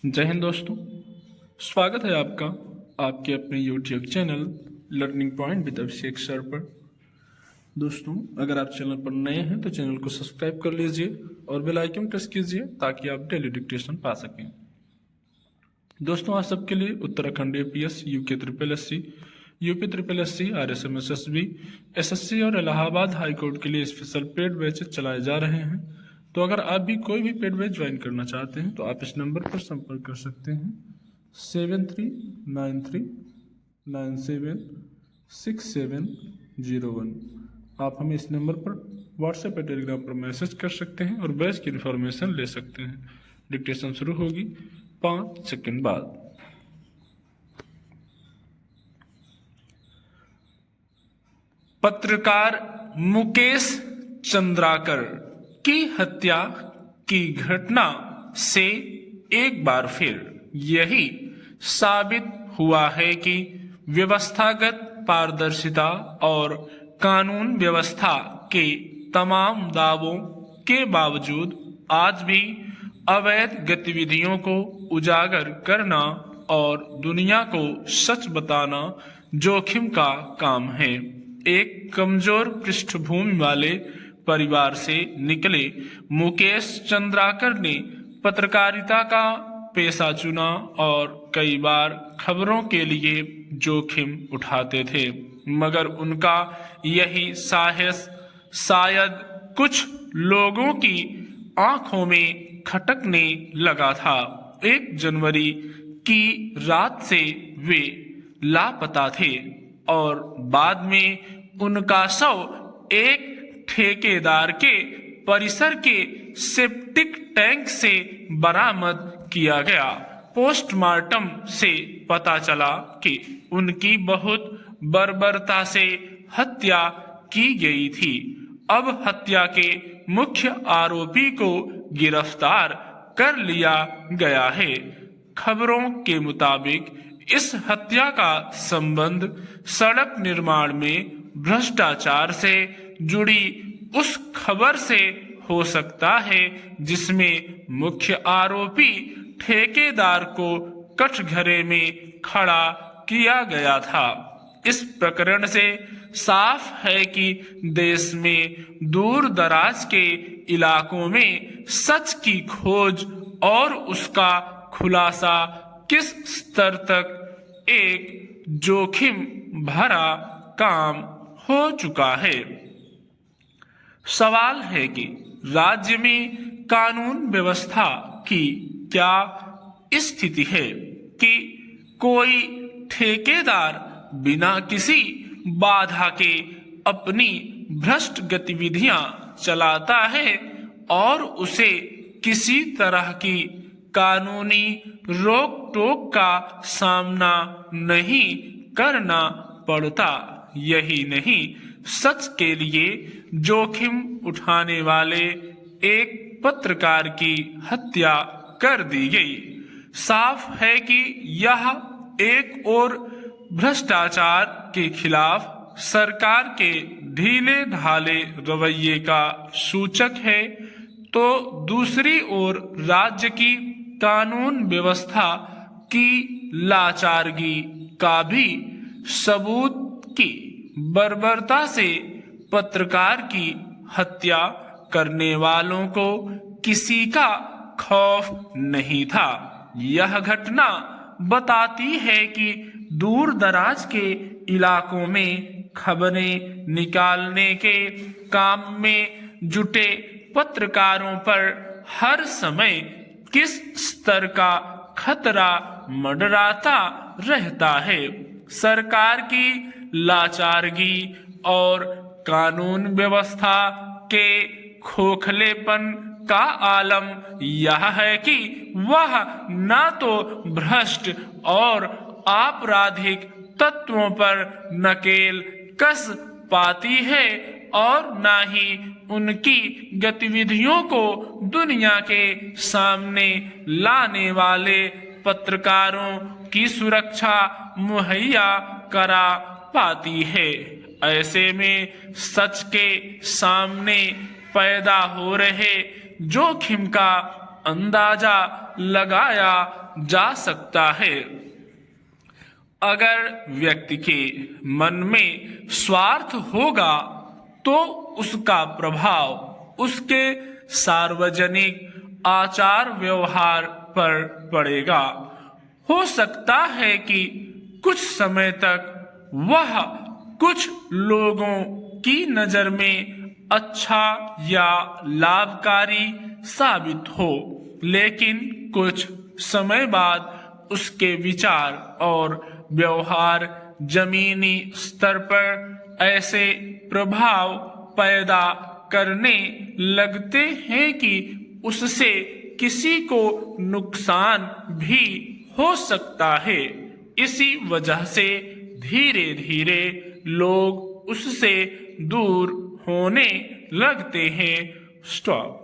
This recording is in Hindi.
जय हिंद दोस्तों, स्वागत है आपका आपके अपने YouTube channel learning point with Abhishek sir पर। दोस्तों, अगर आप चैनल पर नए हैं तो चैनल को सब्सक्राइब कर लीजिए और बेल आइकन प्रेस कीजिए ताकि आप डेली डिक्टेशन पा सकें। दोस्तों, आज सबके लिए Uttarakhand APS, UK triple SC, UP triple SC, RSM SSB, SSC और इलाहाबाद हाईकोर्ट के लिए स्पेशल पेड बैचेज चलाए जा रहे हैं। तो अगर आप भी कोई भी पेड बैच ज्वाइन करना चाहते हैं तो आप इस नंबर पर संपर्क कर सकते हैं 7393976701। आप हमें इस नंबर पर व्हाट्सएप या टेलीग्राम पर मैसेज कर सकते हैं और बैच की इन्फॉर्मेशन ले सकते हैं। डिक्टेशन शुरू होगी 5 सेकंड बाद। पत्रकार मुकेश चंद्राकर की हत्या की घटना से एक बार फिर यही साबित हुआ है कि व्यवस्थागत पारदर्शिता और कानून व्यवस्था के तमाम दावों के बावजूद आज भी अवैध गतिविधियों को उजागर करना और दुनिया को सच बताना जोखिम का काम है। एक कमजोर पृष्ठभूमि वाले परिवार से निकले मुकेश चंद्राकर ने पत्रकारिता का पेशा चुना और कई बार खबरों के लिए जोखिम उठाते थे, मगर उनका यही साहस शायद कुछ लोगों की आंखों में खटकने लगा था। 1 जनवरी की रात से वे लापता थे और बाद में उनका शव एक ठेकेदार के परिसर के सेप्टिक टैंक से बरामद किया गया। पोस्टमार्टम से पता चला कि उनकी बहुत बर्बरता से हत्या की गई थी। अब हत्या के मुख्य आरोपी को गिरफ्तार कर लिया गया है। खबरों के मुताबिक इस हत्या का संबंध सड़क निर्माण में भ्रष्टाचार से जुड़ी उस खबर से हो सकता है जिसमें मुख्य आरोपी ठेकेदार को कठघरे में खड़ा किया गया था। इस प्रकरण से साफ है कि देश में दूर दराज के इलाकों में सच की खोज और उसका खुलासा किस स्तर तक एक जोखिम भरा काम हो चुका है। सवाल है कि राज्य में कानून व्यवस्था की क्या स्थिति है कि कोई ठेकेदार बिना किसी बाधा के अपनी भ्रष्ट गतिविधियां चलाता है और उसे किसी तरह की कानूनी रोक टोक का सामना नहीं करना पड़ता। यही नहीं, सच के लिए जोखिम उठाने वाले एक पत्रकार की हत्या कर दी गई। साफ है कि यह एक और भ्रष्टाचार के खिलाफ सरकार के ढीले ढाले रवैये का सूचक है, तो दूसरी ओर राज्य की कानून व्यवस्था की लाचारगी का भी सबूत की बर्बरता से पत्रकार की हत्या करने वालों को किसी का खौफ नहीं था। यह घटना बताती है कि दूर दराज के इलाकों में खबरें निकालने के काम में जुटे पत्रकारों पर हर समय किस स्तर का खतरा मंडराता रहता है। सरकार की लाचारगी और कानून व्यवस्था के खोखलेपन का आलम यह है कि वह न तो भ्रष्ट और आपराधिक तत्वों पर नकेल कस पाती है और न ही उनकी गतिविधियों को दुनिया के सामने लाने वाले पत्रकारों की सुरक्षा मुहैया करा पाती है। ऐसे में सच के सामने पैदा हो रहे जोखिम का अंदाजा लगाया जा सकता है। अगर व्यक्ति के मन में स्वार्थ होगा तो उसका प्रभाव उसके सार्वजनिक आचार व्यवहार पर पड़ेगा। हो सकता है कि कुछ समय तक वह कुछ लोगों की नजर में अच्छा या लाभकारी साबित हो, लेकिन कुछ समय बाद उसके विचार और व्यवहार जमीनी स्तर पर ऐसे प्रभाव पैदा करने लगते हैं कि उससे किसी को नुकसान भी हो सकता है। इसी वजह से धीरे धीरे लोग उससे दूर होने लगते हैं। स्टॉप।